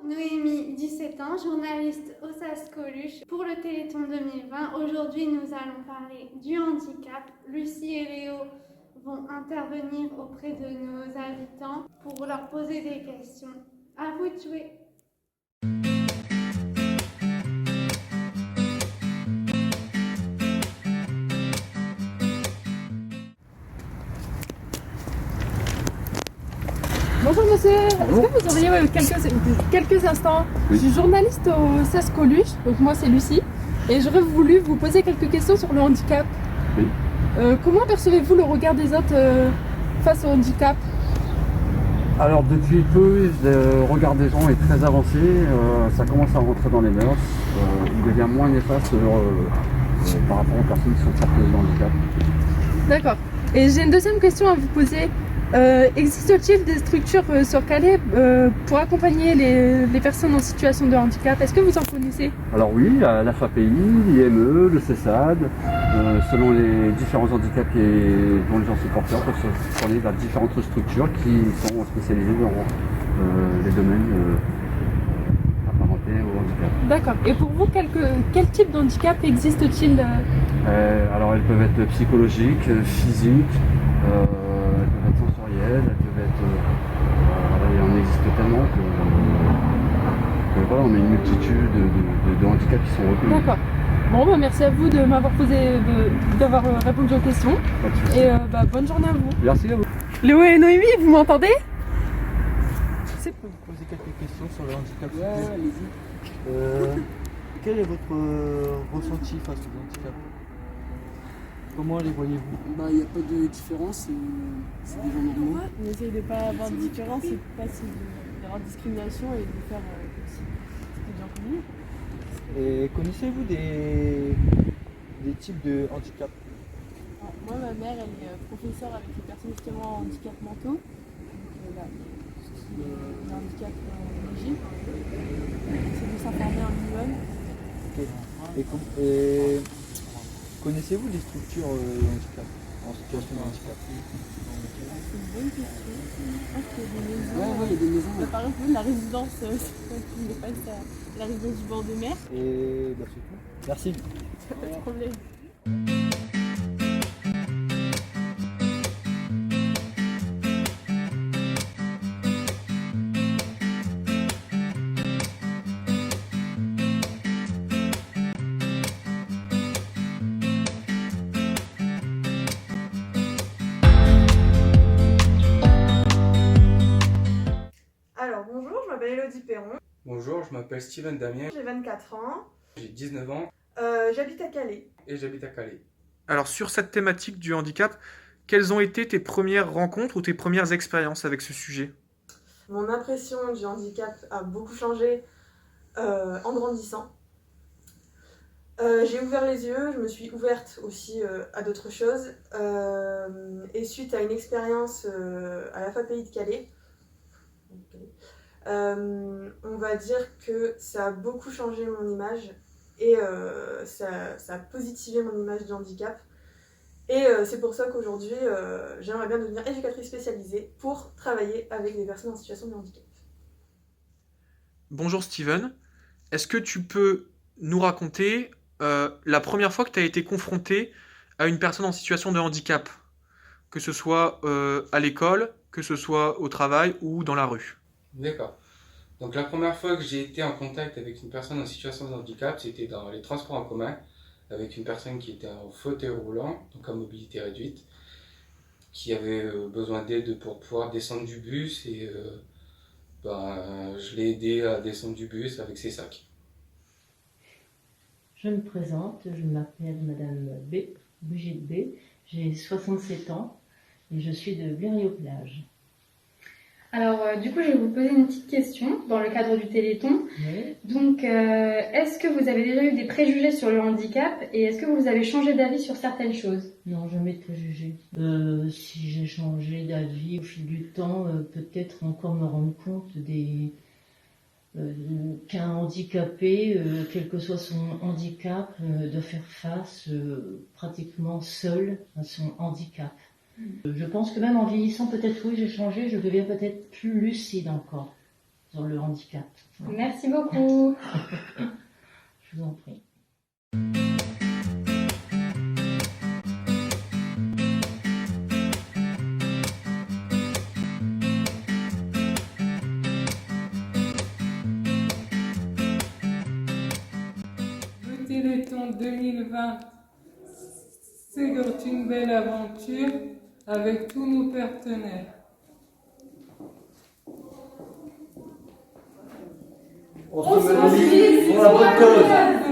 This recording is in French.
Noémie, 17 ans, journaliste au SAS Coluche pour le Téléthon 2020. Aujourd'hui, nous allons parler du handicap. Lucie et Léo vont intervenir auprès de nos habitants pour leur poser des questions. À vous de jouer. Bonjour monsieur, est-ce que vous auriez quelques instants? Je suis journaliste au SAS Coluche, donc moi c'est Lucie, et j'aurais voulu vous poser quelques questions sur le handicap. Oui. Comment percevez-vous le regard des autres face au handicap? Alors depuis peu, le regard des gens est très avancé, ça commence à rentrer dans les mœurs, il devient moins néfaste par rapport aux personnes qui sont porteuses de handicap. D'accord. Et j'ai une deuxième question à vous poser. Existe-t-il des structures sur Calais pour accompagner les personnes en situation de handicap? Est-ce que vous en connaissez? Alors oui, la FAPI, l'IME, le CESAD, selon les différents handicaps dont les gens sont porteurs, peuvent se tourner vers différentes structures qui sont spécialisées dans les domaines apparentés au handicap. D'accord. Et pour vous, quel type d'handicap existe-t-il? Alors elles peuvent être psychologiques, physiques, elles peuvent être sensorielles, elles peuvent être... il en existe tellement que voilà, on a une multitude de handicaps qui sont reconnus. D'accord. Bon, bah, merci à vous de m'avoir d'avoir répondu aux questions. Pas de souci. Et bonne journée à vous. Merci à vous. Léo et Noémie, vous m'entendez? Je peux vous poser quelques questions sur le handicap. Ouais, allez-y. Quel est votre ressenti face au handicap? Comment les voyez-vous? Il n'y a pas de différence, c'est des gens normaux. On essaye de ne pas avoir de différence et pas d'avoir de discrimination et de faire comme si c'était bien connu. Et connaissez-vous des types de handicap? Alors, moi, ma mère, elle est professeure avec les personnes justement en handicap mentaux. Donc là, tout ce qui est le handicap léger. On essaie de s'informer un minimum. Ok. Et connaissez-vous des structures de handicap, en situation de handicap? C'est une bonne question. Je pense qu'il y a des maisons. Ouais, il y a des maisons. Par exemple, la résidence, qui n'est pas la résidence du bord de mer. Et c'est tout. Merci. Pas de problème. Alors bonjour, je m'appelle Elodie Perron, Bonjour, je m'appelle Steven Damien, j'ai 24 ans, j'ai 19 ans j'habite à Calais. et j'habite à Calais. Alors sur cette thématique du handicap, quelles ont été tes premières rencontres ou tes premières expériences avec ce sujet? Mon impression du handicap a beaucoup changé en grandissant. J'ai ouvert les yeux, je me suis ouverte aussi à d'autres choses. Et suite à une expérience à la FAPI de Calais, on va dire que ça a beaucoup changé mon image et ça a positivé mon image du handicap. Et c'est pour ça qu'aujourd'hui, j'aimerais bien devenir éducatrice spécialisée pour travailler avec des personnes en situation de handicap. Bonjour Steven, est-ce que tu peux nous raconter la première fois que tu as été confronté à une personne en situation de handicap, que ce soit à l'école, que ce soit au travail ou dans la rue? D'accord. Donc la première fois que j'ai été en contact avec une personne en situation de handicap, c'était dans les transports en commun, avec une personne qui était en fauteuil roulant, donc à mobilité réduite, qui avait besoin d'aide pour pouvoir descendre du bus et je l'ai aidé à descendre du bus avec ses sacs. Je me présente, je m'appelle Madame B, Brigitte B, j'ai 67 ans et je suis de Blériot-Plage. Alors, du coup, je vais vous poser une petite question dans le cadre du Téléthon. Oui. Donc, est-ce que vous avez déjà eu des préjugés sur le handicap et est-ce que vous avez changé d'avis sur certaines choses? Non, jamais de préjugés. Si j'ai changé d'avis au fil du temps, peut-être encore me rendre compte qu'un handicapé, quel que soit son handicap, doit faire face pratiquement seul à son handicap. Je pense que même en vieillissant, peut-être oui, j'ai changé, je deviens peut-être plus lucide encore. sur le handicap. Merci beaucoup. Je vous en prie. Le Téléthon 2020 c'est une belle aventure avec tous nos partenaires. On se mobilise pour la bonne cause.